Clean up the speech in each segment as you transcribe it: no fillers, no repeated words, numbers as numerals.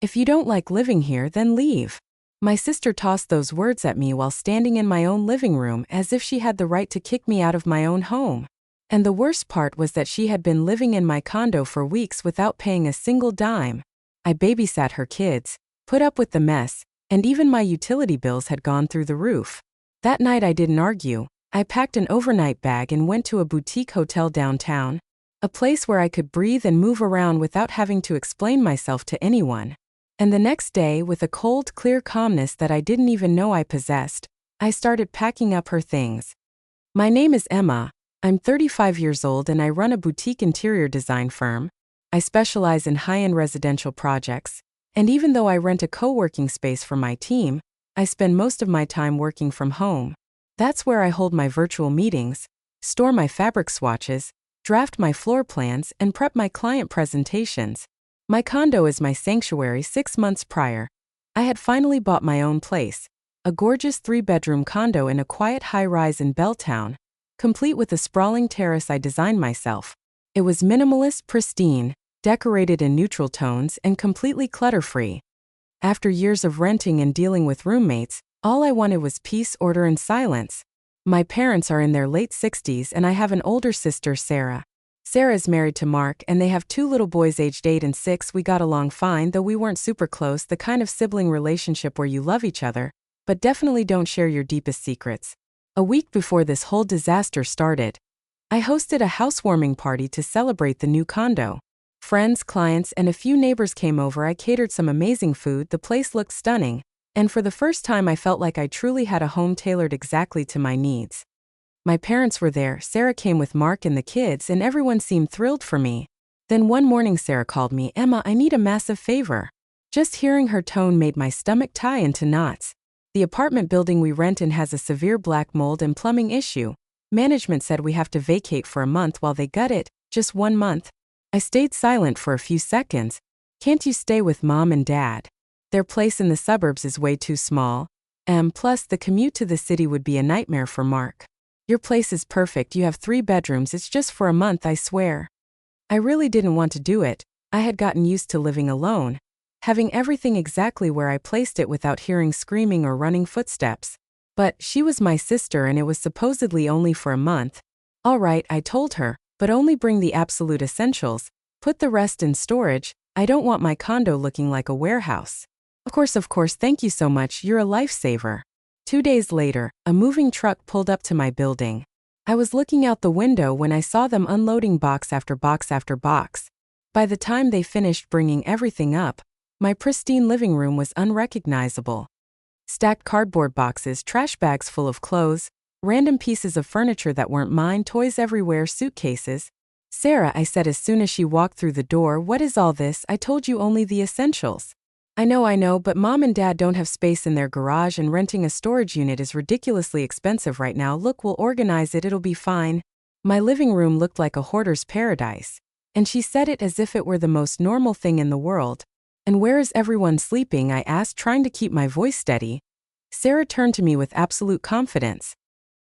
If you don't like living here, then leave. My sister tossed those words at me while standing in my own living room as if she had the right to kick me out of my own home. And the worst part was that she had been living in my condo for weeks without paying a single dime. I babysat her kids, put up with the mess, and even my utility bills had gone through the roof. That night I didn't argue. I packed an overnight bag and went to a boutique hotel downtown, a place where I could breathe and move around without having to explain myself to anyone. And the next day, with a cold, clear calmness that I didn't even know I possessed, I started packing up her things. My name is Emma. I'm 35 years old and I run a boutique interior design firm. I specialize in high-end residential projects, and even though I rent a co-working space for my team, I spend most of my time working from home. That's where I hold my virtual meetings, store my fabric swatches, draft my floor plans, and prep my client presentations. My condo is my sanctuary. 6 months prior, I had finally bought my own place, a gorgeous 3-bedroom condo in a quiet high-rise in Belltown, complete with a sprawling terrace I designed myself. It was minimalist, pristine, decorated in neutral tones, and completely clutter-free. After years of renting and dealing with roommates, all I wanted was peace, order, and silence. My parents are in their late 60s and I have an older sister, Sarah. Sarah is married to Mark and they have 2 little boys aged 8 and 6. We got along fine, though we weren't super close, the kind of sibling relationship where you love each other, but definitely don't share your deepest secrets. A week before this whole disaster started, I hosted a housewarming party to celebrate the new condo. Friends, clients, and a few neighbors came over. I catered some amazing food. The place looked stunning, and for the first time I felt like I truly had a home tailored exactly to my needs. My parents were there, Sarah came with Mark and the kids, and everyone seemed thrilled for me. Then one morning Sarah called me, "Emma, I need a massive favor." Just hearing her tone made my stomach tie into knots. The apartment building we rent in has a severe black mold and plumbing issue. Management said we have to vacate for a month while they gut it. Just 1 month. I stayed silent for a few seconds. "Can't you stay with Mom and Dad? Their place in the suburbs is way too small. Plus the commute to the city would be a nightmare for Mark. Your place is perfect. You have 3 bedrooms. It's just for a month, I swear." I really didn't want to do it. I had gotten used to living alone, having everything exactly where I placed it without hearing screaming or running footsteps. But she was my sister and it was supposedly only for a month. "All right," I told her, "but only bring the absolute essentials. Put the rest in storage. I don't want my condo looking like a warehouse." Of course, thank you so much. You're a lifesaver." 2 days later, a moving truck pulled up to my building. I was looking out the window when I saw them unloading box after box after box. By the time they finished bringing everything up, my pristine living room was unrecognizable. Stacked cardboard boxes, trash bags full of clothes, random pieces of furniture that weren't mine, toys everywhere, suitcases. "Sarah," I said as soon as she walked through the door, "what is all this? I told you only the essentials." I know, but Mom and Dad don't have space in their garage and renting a storage unit is ridiculously expensive right now. "Look, we'll organize it, it'll be fine." My living room looked like a hoarder's paradise, and she said it as if it were the most normal thing in the world. "And where is everyone sleeping?" I asked, trying to keep my voice steady. Sarah turned to me with absolute confidence.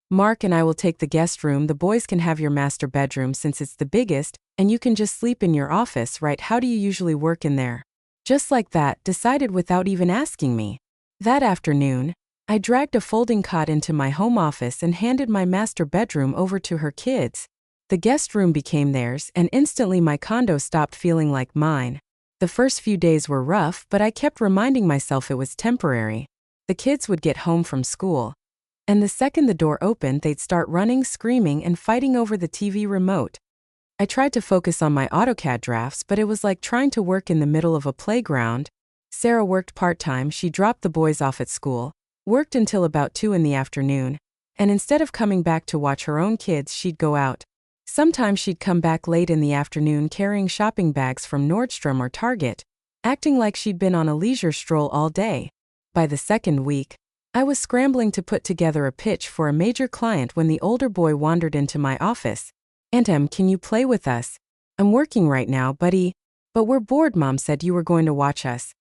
"Mark and I will take the guest room. The boys can have your master bedroom since it's the biggest, and you can just sleep in your office, right? How do you usually work in there?" Just like that, decided without even asking me. That afternoon, I dragged a folding cot into my home office and handed my master bedroom over to her kids. The guest room became theirs, and instantly my condo stopped feeling like mine. The first few days were rough, but I kept reminding myself it was temporary. The kids would get home from school, and the second the door opened, they'd start running, screaming, and fighting over the TV remote. I tried to focus on my AutoCAD drafts, but it was like trying to work in the middle of a playground. Sarah worked part-time. She dropped the boys off at school, worked until about 2 in the afternoon, and instead of coming back to watch her own kids, she'd go out. Sometimes she'd come back late in the afternoon carrying shopping bags from Nordstrom or Target, acting like she'd been on a leisure stroll all day. By the second week, I was scrambling to put together a pitch for a major client when the older boy wandered into my office. "Aunt Em, can you play with us? I'm working right now, buddy." "But we're bored. Mom said you were going to watch us."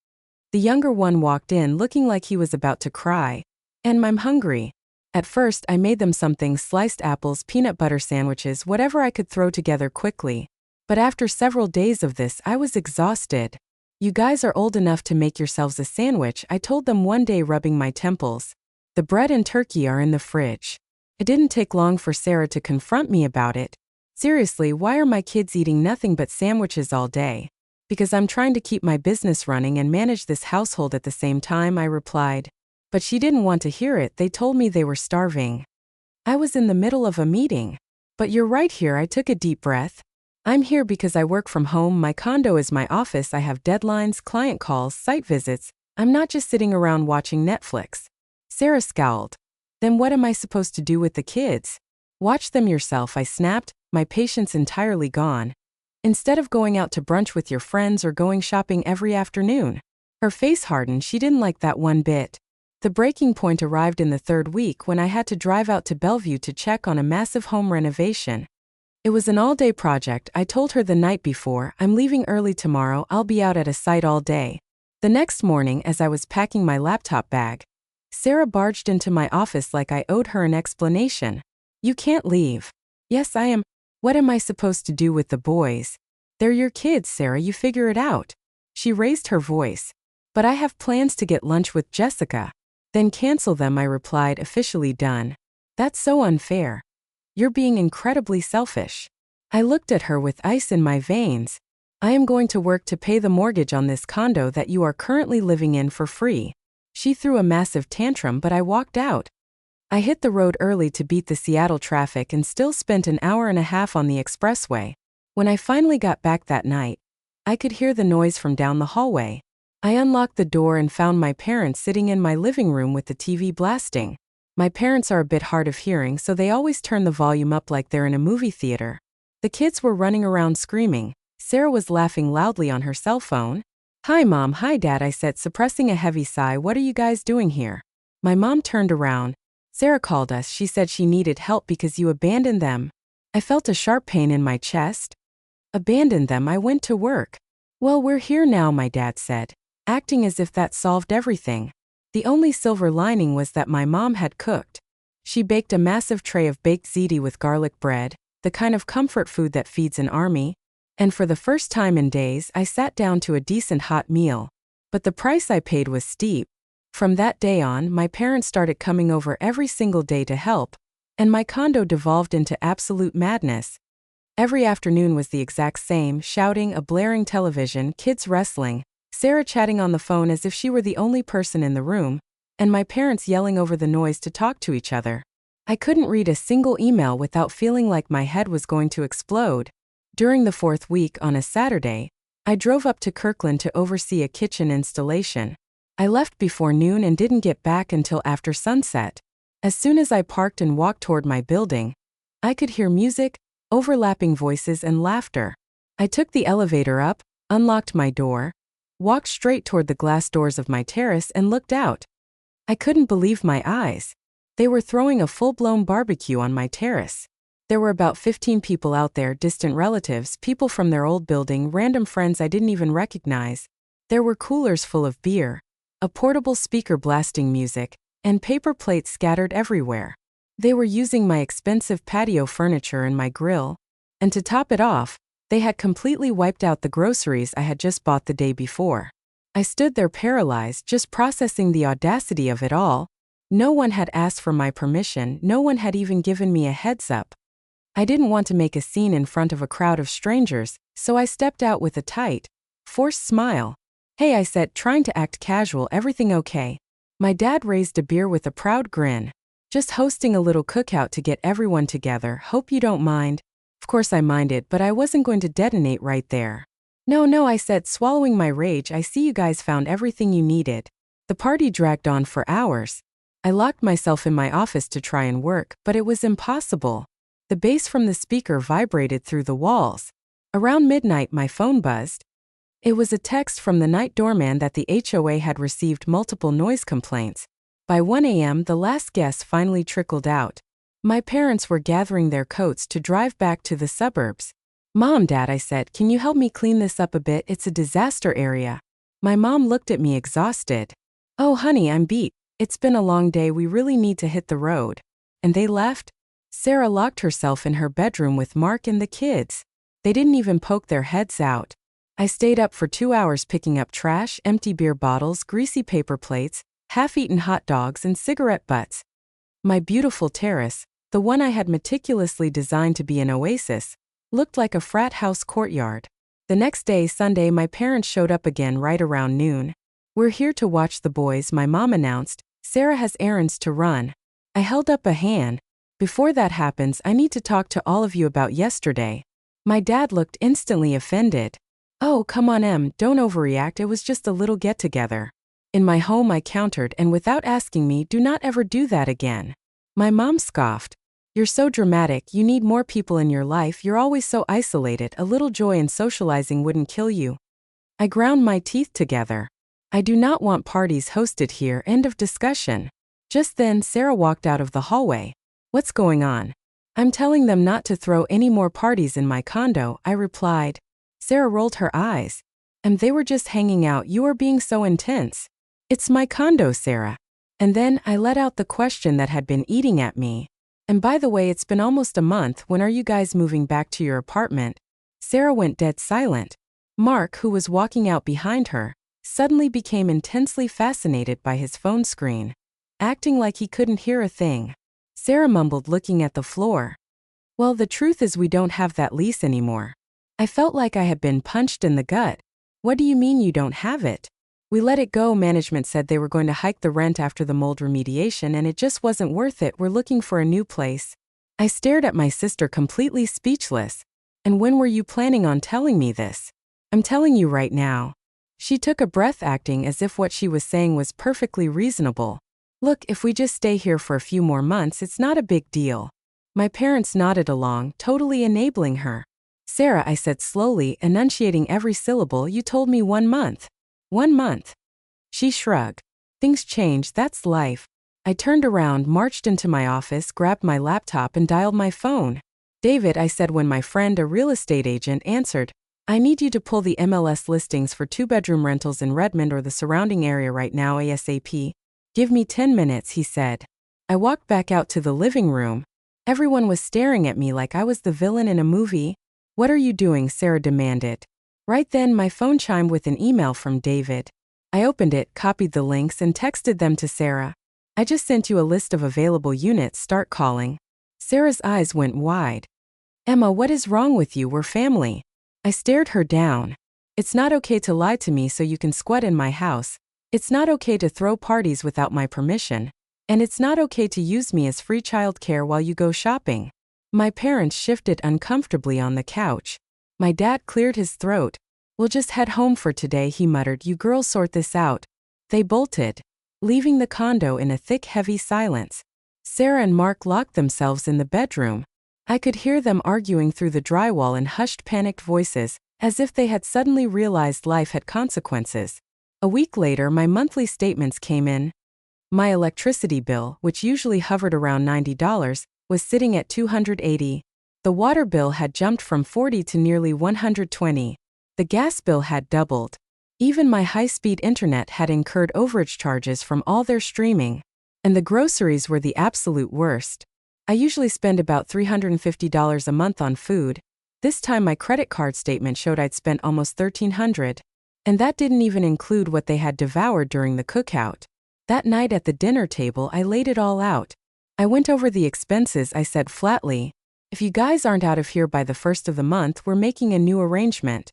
The younger one walked in looking like he was about to cry. "And I'm hungry." At first, I made them something: sliced apples, peanut butter sandwiches, whatever I could throw together quickly. But after several days of this, I was exhausted. You guys are old enough to make yourselves a sandwich, I told them one day, rubbing my temples. The bread and turkey are in the fridge. It didn't take long for Sarah to confront me about it. Seriously, why are my kids eating nothing but sandwiches all day? Because I'm trying to keep my business running and manage this household at the same time, I replied. But she didn't want to hear it. They told me they were starving. I was in the middle of a meeting. But you're right here, I took a deep breath. I'm here because I work from home, my condo is my office, I have deadlines, client calls, site visits. I'm not just sitting around watching Netflix. Sarah scowled. Then what am I supposed to do with the kids? Watch them yourself, I snapped, my patience entirely gone. Instead of going out to brunch with your friends or going shopping every afternoon. Her face hardened, she didn't like that one bit. The breaking point arrived in the third week when I had to drive out to Bellevue to check on a massive home renovation. It was an all-day project. I told her the night before, I'm leaving early tomorrow, I'll be out at a site all day. The next morning, as I was packing my laptop bag, Sarah barged into my office like I owed her an explanation. You can't leave. Yes, I am. What am I supposed to do with the boys? They're your kids, Sarah, you figure it out. She raised her voice. But I have plans to get lunch with Jessica. Then cancel them, I replied, officially done. That's so unfair. You're being incredibly selfish. I looked at her with ice in my veins. I am going to work to pay the mortgage on this condo that you are currently living in for free. She threw a massive tantrum, but I walked out. I hit the road early to beat the Seattle traffic and still spent an hour and a half on the expressway. When I finally got back that night, I could hear the noise from down the hallway. I unlocked the door and found my parents sitting in my living room with the TV blasting. My parents are a bit hard of hearing, so they always turn the volume up like they're in a movie theater. The kids were running around screaming. Sarah was laughing loudly on her cell phone. Hi Mom, hi Dad, I said, suppressing a heavy sigh. What are you guys doing here? My mom turned around. Sarah called us. She said she needed help because you abandoned them. I felt a sharp pain in my chest. Abandoned them? I went to work. Well, we're here now, my dad said, acting as if that solved everything. The only silver lining was that my mom had cooked. She baked a massive tray of baked ziti with garlic bread, the kind of comfort food that feeds an army. And for the first time in days, I sat down to a decent hot meal. But the price I paid was steep. From that day on, my parents started coming over every single day to help, and my condo devolved into absolute madness. Every afternoon was the exact same: shouting, a blaring television, kids wrestling, Sarah chatting on the phone as if she were the only person in the room, and my parents yelling over the noise to talk to each other. I couldn't read a single email without feeling like my head was going to explode. During the fourth week, on a Saturday, I drove up to Kirkland to oversee a kitchen installation. I left before noon and didn't get back until after sunset. As soon as I parked and walked toward my building, I could hear music, overlapping voices, and laughter. I took the elevator up, unlocked my door, walked straight toward the glass doors of my terrace and looked out. I couldn't believe my eyes. They were throwing a full-blown barbecue on my terrace. There were about 15 people out there, distant relatives, people from their old building, random friends I didn't even recognize. There were coolers full of beer, a portable speaker blasting music, and paper plates scattered everywhere. They were using my expensive patio furniture and my grill. And to top it off, they had completely wiped out the groceries I had just bought the day before. I stood there paralyzed, just processing the audacity of it all. No one had asked for my permission, no one had even given me a heads up. I didn't want to make a scene in front of a crowd of strangers, so I stepped out with a tight, forced smile. Hey, I said, trying to act casual, everything okay? My dad raised a beer with a proud grin. Just hosting a little cookout to get everyone together, hope you don't mind. Of course I minded, but I wasn't going to detonate right there. No, I said, swallowing my rage, I see you guys found everything you needed. The party dragged on for hours. I locked myself in my office to try and work, but it was impossible. The bass from the speaker vibrated through the walls. Around midnight, my phone buzzed. It was a text from the night doorman that the HOA had received multiple noise complaints. By 1 a.m., the last guest finally trickled out. My parents were gathering their coats to drive back to the suburbs. Mom, Dad, I said, can you help me clean this up a bit? It's a disaster area. My mom looked at me exhausted. Oh, honey, I'm beat. It's been a long day. We really need to hit the road. And they left? Sarah locked herself in her bedroom with Mark and the kids. They didn't even poke their heads out. I stayed up for 2 hours picking up trash, empty beer bottles, greasy paper plates, half-eaten hot dogs, and cigarette butts. My beautiful terrace, the one I had meticulously designed to be an oasis, looked like a frat house courtyard. The next day, Sunday, my parents showed up again right around noon. "We're here to watch the boys," my mom announced. "Sarah has errands to run." I held up a hand. "Before that happens, I need to talk to all of you about yesterday." My dad looked instantly offended. "Oh, come on, Em, don't overreact, it was just a little get-together." In my home, I countered, and without asking me, "Do not ever do that again." My mom scoffed. "You're so dramatic, you need more people in your life, you're always so isolated, a little joy in socializing wouldn't kill you." I ground my teeth together. "I do not want parties hosted here, end of discussion." Just then, Sarah walked out of the hallway. "What's going on?" "I'm telling them not to throw any more parties in my condo," I replied. Sarah rolled her eyes. "And they were just hanging out, you are being so intense." "It's my condo, Sarah." And then I let out the question that had been eating at me. "And by the way, it's been almost a month, when are you guys moving back to your apartment?" Sarah went dead silent. Mark, who was walking out behind her, suddenly became intensely fascinated by his phone screen, acting like he couldn't hear a thing. Sarah mumbled, looking at the floor. "Well, the truth is we don't have that lease anymore." I felt like I had been punched in the gut. "What do you mean you don't have it?" "We let it go. Management said they were going to hike the rent after the mold remediation and it just wasn't worth it. We're looking for a new place." I stared at my sister, completely speechless. "And when were you planning on telling me this?" "I'm telling you right now." She took a breath, acting as if what she was saying was perfectly reasonable. "Look, if we just stay here for a few more months, it's not a big deal." My parents nodded along, totally enabling her. "Sarah," I said slowly, enunciating every syllable, "you told me 1 month." 1 month. She shrugged. "Things change, that's life." I turned around, marched into my office, grabbed my laptop, and dialed my phone. "David," I said when my friend, a real estate agent, answered. "I need you to pull the MLS listings for 2-bedroom rentals in Redmond or the surrounding area right now ASAP. "Give me 10 minutes, he said. I walked back out to the living room. Everyone was staring at me like I was the villain in a movie. "What are you doing?" Sarah demanded. Right then, my phone chimed with an email from David. I opened it, copied the links, and texted them to Sarah. "I just sent you a list of available units, start calling." Sarah's eyes went wide. "Emma, what is wrong with you? We're family." I stared her down. "It's not okay to lie to me so you can squat in my house. It's not okay to throw parties without my permission. And it's not okay to use me as free childcare while you go shopping." My parents shifted uncomfortably on the couch. My dad cleared his throat. "We'll just head home for today," he muttered. "You girls sort this out." They bolted, leaving the condo in a thick, heavy silence. Sarah and Mark locked themselves in the bedroom. I could hear them arguing through the drywall in hushed, panicked voices, as if they had suddenly realized life had consequences. A week later, my monthly statements came in. My electricity bill, which usually hovered around $90, was sitting at $280. The water bill had jumped from $40 to nearly $120. The gas bill had doubled. Even my high-speed internet had incurred overage charges from all their streaming. And the groceries were the absolute worst. I usually spend about $350 a month on food. This time my credit card statement showed I'd spent almost $1,300. And that didn't even include what they had devoured during the cookout. That night at the dinner table, I laid it all out. I went over the expenses. I said flatly, "If you guys aren't out of here by the first of the month, we're making a new arrangement."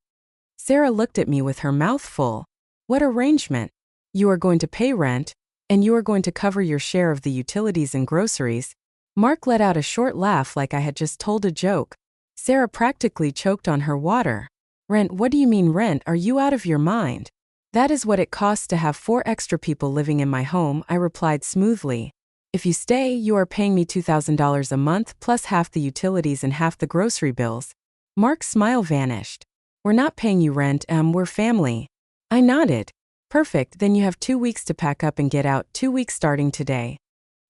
Sarah looked at me with her mouth full. "What arrangement?" "You are going to pay rent, and you are going to cover your share of the utilities and groceries." Mark let out a short laugh like I had just told a joke. Sarah practically choked on her water. "Rent? What do you mean rent? Are you out of your mind?" "That is what it costs to have 4 extra people living in my home," I replied smoothly. "If you stay, you are paying me $2,000 a month plus half the utilities and half the grocery bills." Mark's smile vanished. "We're not paying you rent, we're family." I nodded. "Perfect, then you have 2 weeks to pack up and get out, 2 weeks starting today."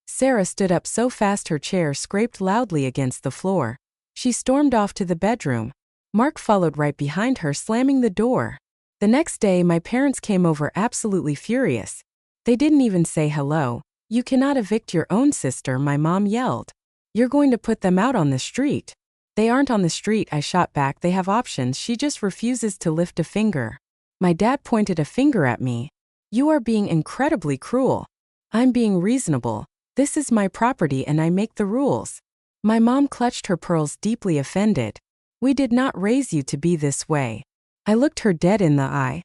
Sarah stood up so fast her chair scraped loudly against the floor. She stormed off to the bedroom. Mark followed right behind her, slamming the door. The next day, my parents came over absolutely furious. They didn't even say hello. "You cannot evict your own sister," my mom yelled. "You're going to put them out on the street." They aren't on the street, I shot back. They have options, she just refuses to lift a finger. My dad pointed a finger at me. You are being incredibly cruel. I'm being reasonable. This is my property and I make the rules. My mom clutched her pearls, deeply offended. We did not raise you to be this way. I looked her dead in the eye.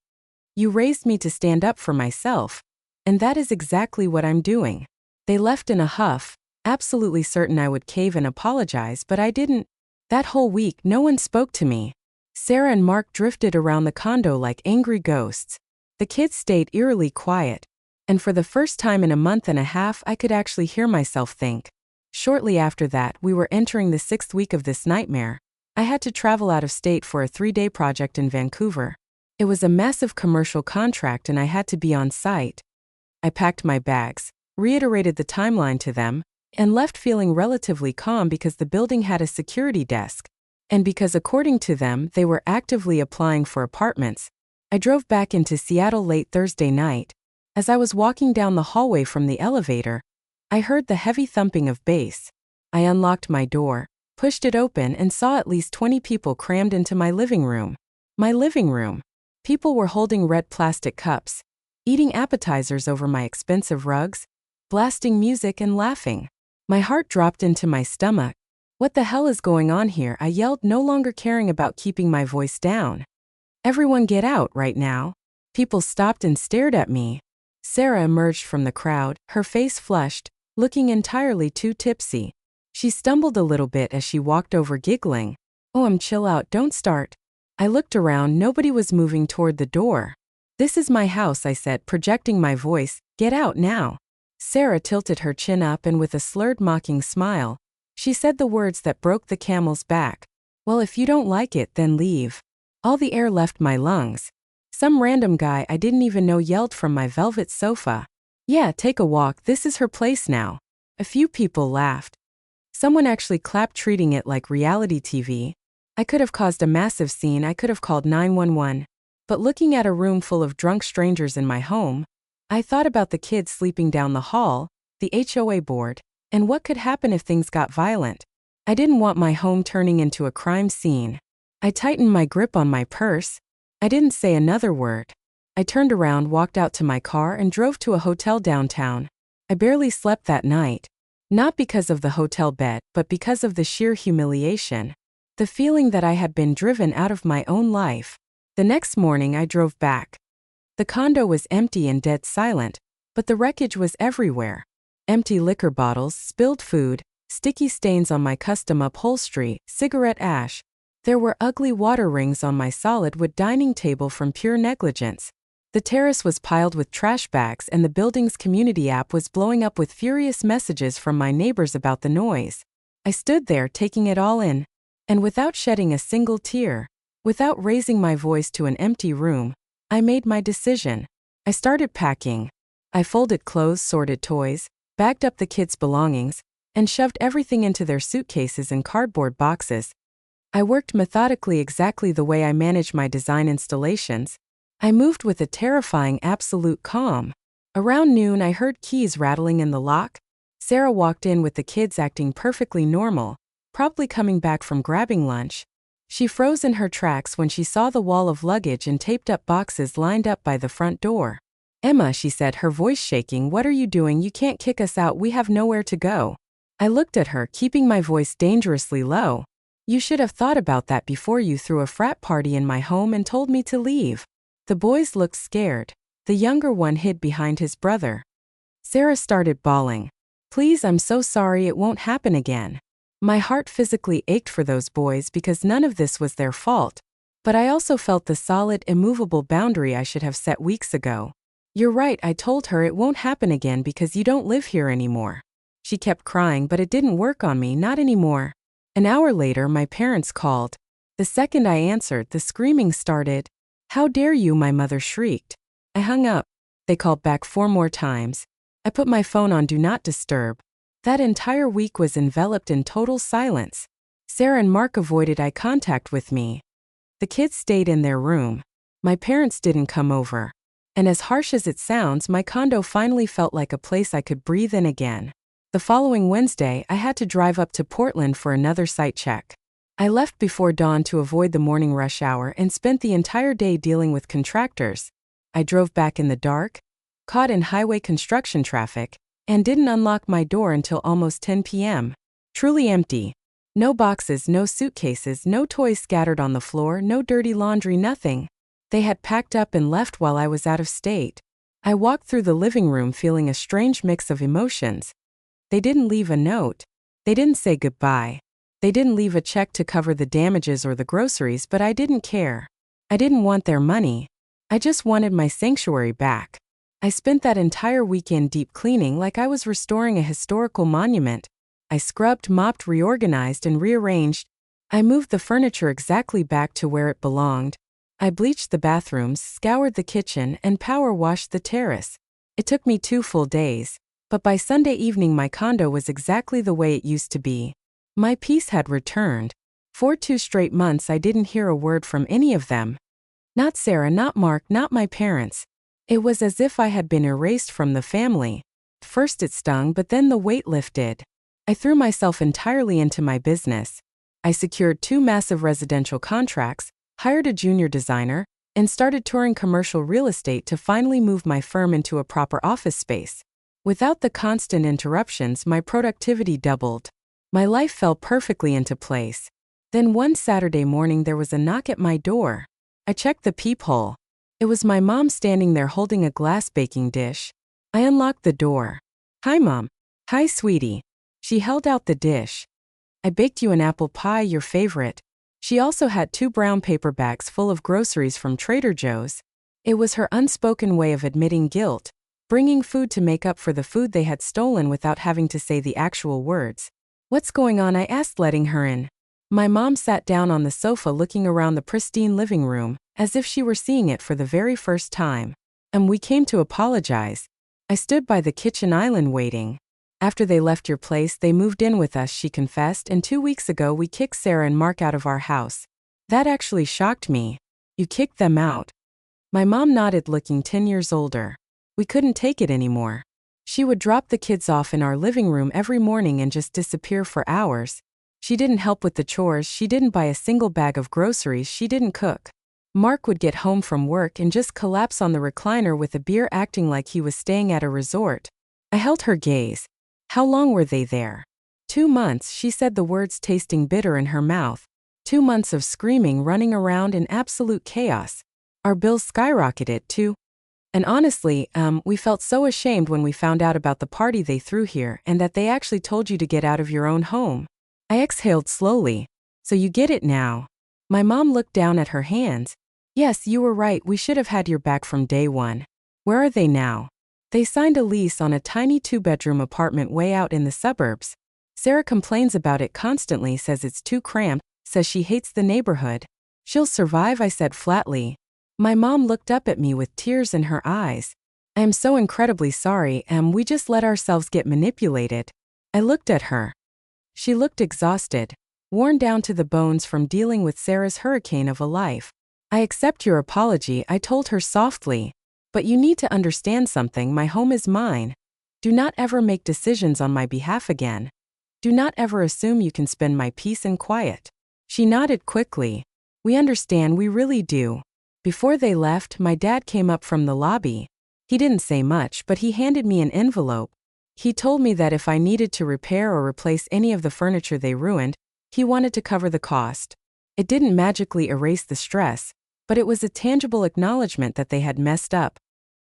You raised me to stand up for myself. And that is exactly what I'm doing. They left in a huff, absolutely certain I would cave and apologize, but I didn't. That whole week, no one spoke to me. Sarah and Mark drifted around the condo like angry ghosts. The kids stayed eerily quiet. And for the first time in a month and a half, I could actually hear myself think. Shortly after that, we were entering the 6th week of this nightmare. I had to travel out of state for a 3-day project in Vancouver. It was a massive commercial contract and I had to be on site. I packed my bags, reiterated the timeline to them, and left feeling relatively calm because the building had a security desk. And because according to them, they were actively applying for apartments. I drove back into Seattle late Thursday night. As I was walking down the hallway from the elevator, I heard the heavy thumping of bass. I unlocked my door, pushed it open and saw at least 20 people crammed into my living room. My living room. People were holding red plastic cups, eating appetizers over my expensive rugs, blasting music and laughing. My heart dropped into my stomach. What the hell is going on here? I yelled, no longer caring about keeping my voice down. Everyone get out right now. People stopped and stared at me. Sarah emerged from the crowd, her face flushed, looking entirely too tipsy. She stumbled a little bit as she walked over, giggling. Oh, chill out, don't start. I looked around, nobody was moving toward the door. This is my house, I said, projecting my voice. Get out now. Sarah tilted her chin up and with a slurred, mocking smile, she said the words that broke the camel's back. Well, if you don't like it, then leave. All the air left my lungs. Some random guy I didn't even know yelled from my velvet sofa. Yeah, take a walk, this is her place now. A few people laughed. Someone actually clapped, treating it like reality TV. I could have caused a massive scene, I could have called 911. But looking at a room full of drunk strangers in my home, I thought about the kids sleeping down the hall, the HOA board, and what could happen if things got violent. I didn't want my home turning into a crime scene. I tightened my grip on my purse. I didn't say another word. I turned around, walked out to my car and drove to a hotel downtown. I barely slept that night. Not because of the hotel bed, but because of the sheer humiliation. The feeling that I had been driven out of my own life. The next morning I drove back. The condo was empty and dead silent, but the wreckage was everywhere. Empty liquor bottles, spilled food, sticky stains on my custom upholstery, cigarette ash. There were ugly water rings on my solid wood dining table from pure negligence. The terrace was piled with trash bags and the building's community app was blowing up with furious messages from my neighbors about the noise. I stood there taking it all in. And without shedding a single tear, without raising my voice to an empty room, I made my decision. I started packing. I folded clothes, sorted toys, bagged up the kids' belongings, and shoved everything into their suitcases and cardboard boxes. I worked methodically, exactly the way I manage my design installations. I moved with a terrifying absolute calm. Around noon I heard keys rattling in the lock. Sarah walked in with the kids acting perfectly normal, probably coming back from grabbing lunch. She froze in her tracks when she saw the wall of luggage and taped-up boxes lined up by the front door. Emma, she said, her voice shaking, what are you doing? You can't kick us out, we have nowhere to go. I looked at her, keeping my voice dangerously low. You should have thought about that before you threw a frat party in my home and told me to leave. The boys looked scared. The younger one hid behind his brother. Sarah started bawling. Please, I'm so sorry, it won't happen again. My heart physically ached for those boys because none of this was their fault. But I also felt the solid, immovable boundary I should have set weeks ago. You're right, I told her, it won't happen again because you don't live here anymore. She kept crying, but it didn't work on me, not anymore. An hour later, my parents called. The second I answered, the screaming started. How dare you, my mother shrieked. I hung up. They called back 4 more times. I put my phone on Do Not Disturb. That entire week was enveloped in total silence. Sarah and Mark avoided eye contact with me. The kids stayed in their room. My parents didn't come over. And as harsh as it sounds, my condo finally felt like a place I could breathe in again. The following Wednesday, I had to drive up to Portland for another site check. I left before dawn to avoid the morning rush hour and spent the entire day dealing with contractors. I drove back in the dark, caught in highway construction traffic, and didn't unlock my door until almost 10 p.m. Truly empty. No boxes, no suitcases, no toys scattered on the floor, no dirty laundry, nothing. They had packed up and left while I was out of state. I walked through the living room feeling a strange mix of emotions. They didn't leave a note. They didn't say goodbye. They didn't leave a check to cover the damages or the groceries, but I didn't care. I didn't want their money. I just wanted my sanctuary back. I spent that entire weekend deep cleaning like I was restoring a historical monument. I scrubbed, mopped, reorganized, and rearranged. I moved the furniture exactly back to where it belonged. I bleached the bathrooms, scoured the kitchen, and power washed the terrace. It took me 2 full days, but by Sunday evening my condo was exactly the way it used to be. My peace had returned. For 2 straight months I didn't hear a word from any of them. Not Sarah, not Mark, not my parents. It was as if I had been erased from the family. First it stung, but then the weight lifted. I threw myself entirely into my business. I secured 2 massive residential contracts, hired a junior designer, and started touring commercial real estate to finally move my firm into a proper office space. Without the constant interruptions, my productivity doubled. My life fell perfectly into place. Then one Saturday morning there was a knock at my door. I checked the peephole. It was my mom standing there holding a glass baking dish. I unlocked the door. "Hi, Mom." "Hi, sweetie." She held out the dish. "I baked you an apple pie, your favorite." She also had 2 brown paper bags full of groceries from Trader Joe's. It was her unspoken way of admitting guilt, bringing food to make up for the food they had stolen without having to say the actual words. "What's going on?" I asked, letting her in. My mom sat down on the sofa looking around the pristine living room, as if she were seeing it for the very first time. "We came to apologize." I stood by the kitchen island waiting. "After they left your place, they moved in with us," she confessed, "and 2 weeks ago we kicked Sarah and Mark out of our house." That actually shocked me. "You kicked them out?" My mom nodded, looking 10 years older. "We couldn't take it anymore. She would drop the kids off in our living room every morning and just disappear for hours. She didn't help with the chores, she didn't buy a single bag of groceries, she didn't cook. Mark would get home from work and just collapse on the recliner with a beer, acting like he was staying at a resort." I held her gaze. "How long were they there?" 2 months, she said, the words tasting bitter in her mouth. 2 months of screaming, running around in absolute chaos. Our bills skyrocketed too. And honestly, we felt so ashamed when we found out about the party they threw here and that they actually told you to get out of your own home." I exhaled slowly. "So you get it now." My mom looked down at her hands. "Yes, you were right, we should have had your back from day one." "Where are they now?" "They signed a lease on a tiny 2-bedroom apartment way out in the suburbs. Sarah complains about it constantly, says it's too cramped, says she hates the neighborhood." "She'll survive," I said flatly. My mom looked up at me with tears in her eyes. "I am so incredibly sorry, we just let ourselves get manipulated." I looked at her. She looked exhausted, worn down to the bones from dealing with Sarah's hurricane of a life. "I accept your apology," I told her softly. "But you need to understand something, my home is mine. Do not ever make decisions on my behalf again. Do not ever assume you can spend my peace in quiet." She nodded quickly. "We understand, we really do." Before they left, my dad came up from the lobby. He didn't say much, but he handed me an envelope. He told me that if I needed to repair or replace any of the furniture they ruined, he wanted to cover the cost. It didn't magically erase the stress, but it was a tangible acknowledgement that they had messed up.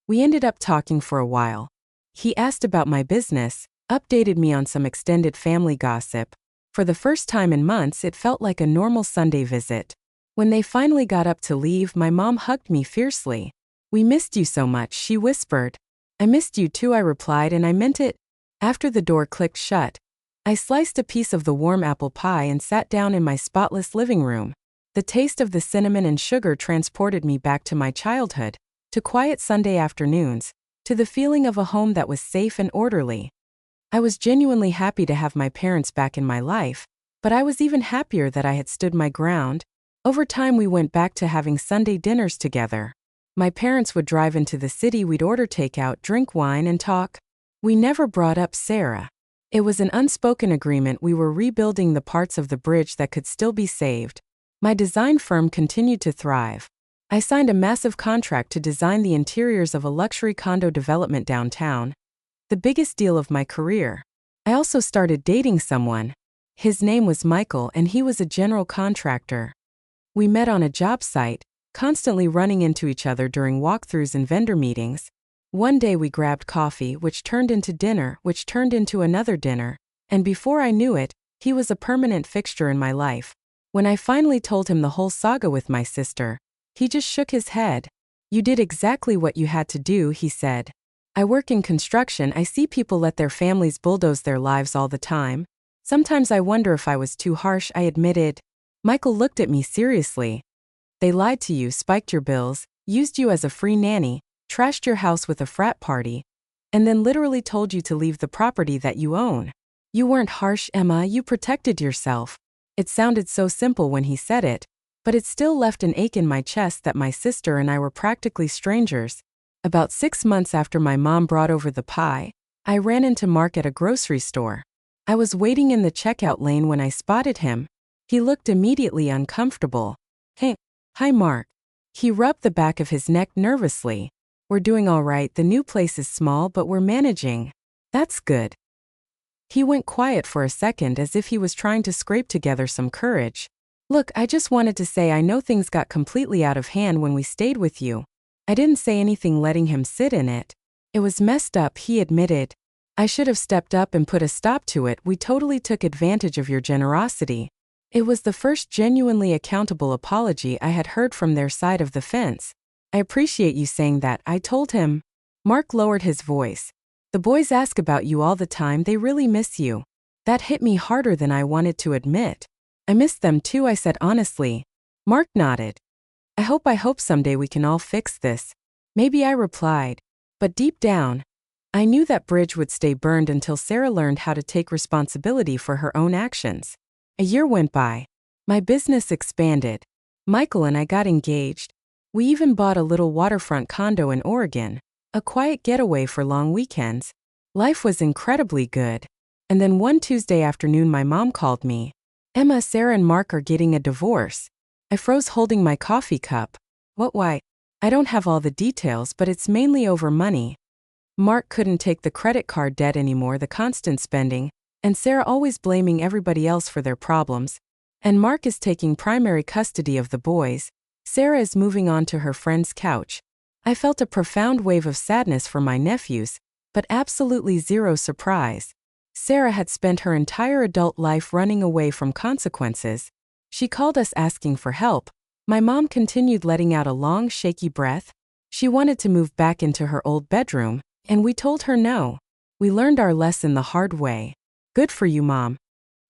We ended up talking for a while. He asked about my business, updated me on some extended family gossip. For the first time in months, it felt like a normal Sunday visit. When they finally got up to leave, my mom hugged me fiercely. "We missed you so much," she whispered. "I missed you too," I replied, and I meant it. After the door clicked shut, I sliced a piece of the warm apple pie and sat down in my spotless living room. The taste of the cinnamon and sugar transported me back to my childhood, to quiet Sunday afternoons, to the feeling of a home that was safe and orderly. I was genuinely happy to have my parents back in my life, but I was even happier that I had stood my ground. Over time we went back to having Sunday dinners together. My parents would drive into the city, we'd order takeout, drink wine, and talk. We never brought up Sarah. It was an unspoken agreement. We were rebuilding the parts of the bridge that could still be saved. My design firm continued to thrive. I signed a massive contract to design the interiors of a luxury condo development downtown, the biggest deal of my career. I also started dating someone. His name was Michael, and he was a general contractor. We met on a job site, constantly running into each other during walkthroughs and vendor meetings. One day we grabbed coffee, which turned into dinner, which turned into another dinner, and before I knew it, he was a permanent fixture in my life. When I finally told him the whole saga with my sister, he just shook his head. "You did exactly what you had to do," he said. "I work in construction. I see people let their families bulldoze their lives all the time. Sometimes I wonder if I was too harsh," I admitted. Michael looked at me seriously. "They lied to you, spiked your bills, used you as a free nanny, trashed your house with a frat party, and then literally told you to leave the property that you own. You weren't harsh, Emma, you protected yourself." It sounded so simple when he said it, but it still left an ache in my chest that my sister and I were practically strangers. About 6 months after my mom brought over the pie, I ran into Mark at a grocery store. I was waiting in the checkout lane when I spotted him. He looked immediately uncomfortable. "Hey, hi Mark." He rubbed the back of his neck nervously. "We're doing all right. The new place is small, but we're managing." "That's good." He went quiet for a second as if he was trying to scrape together some courage. "Look, I just wanted to say I know things got completely out of hand when we stayed with you." I didn't say anything, letting him sit in it. "It was messed up," he admitted. "I should have stepped up and put a stop to it. We totally took advantage of your generosity." It was the first genuinely accountable apology I had heard from their side of the fence. "I appreciate you saying that," I told him. Mark lowered his voice. "The boys ask about you all the time. They really miss you." That hit me harder than I wanted to admit. "I miss them too," I said honestly. Mark nodded. I hope someday we can all fix this." "Maybe," I replied. But deep down, I knew that bridge would stay burned until Sarah learned how to take responsibility for her own actions. A year went by. My business expanded. Michael and I got engaged. We even bought a little waterfront condo in Oregon, a quiet getaway for long weekends. Life was incredibly good. And then one Tuesday afternoon my mom called me. "Emma, Sarah and Mark are getting a divorce." I froze, holding my coffee cup. "What, why?" "I don't have all the details, but it's mainly over money. Mark couldn't take the credit card debt anymore, the constant spending, and Sarah always blaming everybody else for their problems. And Mark is taking primary custody of the boys. Sarah is moving on to her friend's couch." I felt a profound wave of sadness for my nephews, but absolutely zero surprise. Sarah had spent her entire adult life running away from consequences. She called us asking for help. My mom continued, letting out a long, shaky breath. She wanted to move back into her old bedroom, and we told her no. We learned our lesson the hard way. "Good for you, Mom."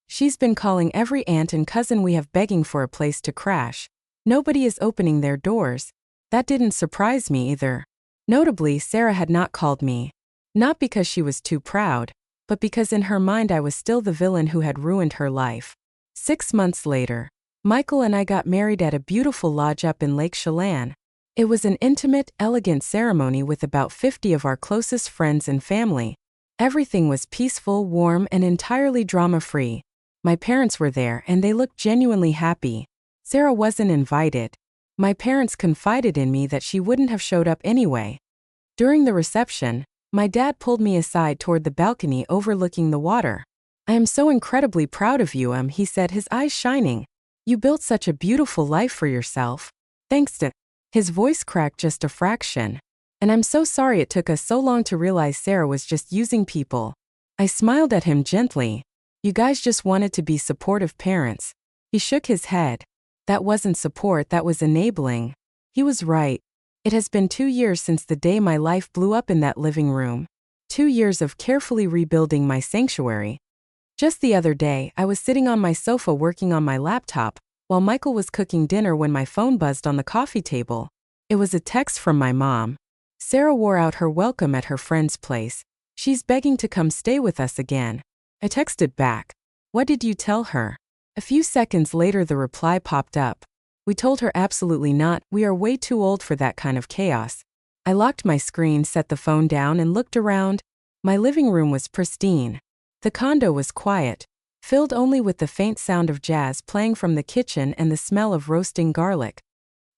She's been calling every aunt and cousin we have, begging for a place to crash. Nobody is opening their doors. That didn't surprise me either. Notably, Sarah had not called me. Not because she was too proud, but because in her mind I was still the villain who had ruined her life. 6 months later, Michael and I got married at a beautiful lodge up in Lake Chelan. It was an intimate, elegant ceremony with about 50 of our closest friends and family. Everything was peaceful, warm, and entirely drama-free. My parents were there, and they looked genuinely happy. Sarah wasn't invited. My parents confided in me that she wouldn't have showed up anyway. During the reception, my dad pulled me aside toward the balcony overlooking the water. "I am so incredibly proud of you, he said, his eyes shining. "You built such a beautiful life for yourself. Thanks to..." His voice cracked just a fraction. "And I'm so sorry it took us so long to realize Sarah was just using people." I smiled at him gently. "You guys just wanted to be supportive parents." He shook his head. "That wasn't support, that was enabling." He was right. It has been 2 years since the day my life blew up in that living room. 2 years of carefully rebuilding my sanctuary. Just the other day, I was sitting on my sofa working on my laptop, while Michael was cooking dinner, when my phone buzzed on the coffee table. It was a text from my mom. "Sarah wore out her welcome at her friend's place. She's begging to come stay with us again." I texted back, "What did you tell her?" A few seconds later the reply popped up. "We told her absolutely not, we are way too old for that kind of chaos." I locked my screen, set the phone down, and looked around. My living room was pristine. The condo was quiet, filled only with the faint sound of jazz playing from the kitchen and the smell of roasting garlic.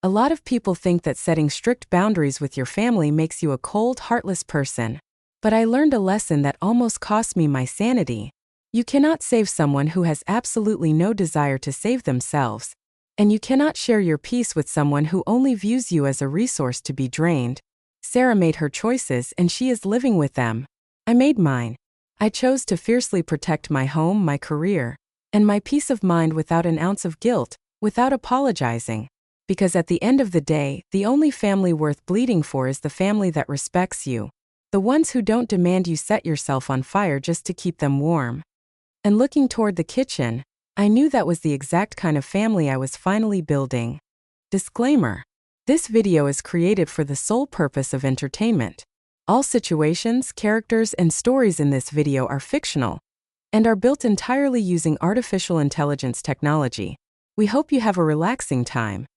A lot of people think that setting strict boundaries with your family makes you a cold, heartless person. But I learned a lesson that almost cost me my sanity. You cannot save someone who has absolutely no desire to save themselves. And you cannot share your peace with someone who only views you as a resource to be drained. Sarah made her choices and she is living with them. I made mine. I chose to fiercely protect my home, my career, and my peace of mind without an ounce of guilt, without apologizing. Because at the end of the day, the only family worth bleeding for is the family that respects you. The ones who don't demand you set yourself on fire just to keep them warm. And looking toward the kitchen, I knew that was the exact kind of family I was finally building. Disclaimer: this video is created for the sole purpose of entertainment. All situations, characters, and stories in this video are fictional and are built entirely using artificial intelligence technology. We hope you have a relaxing time.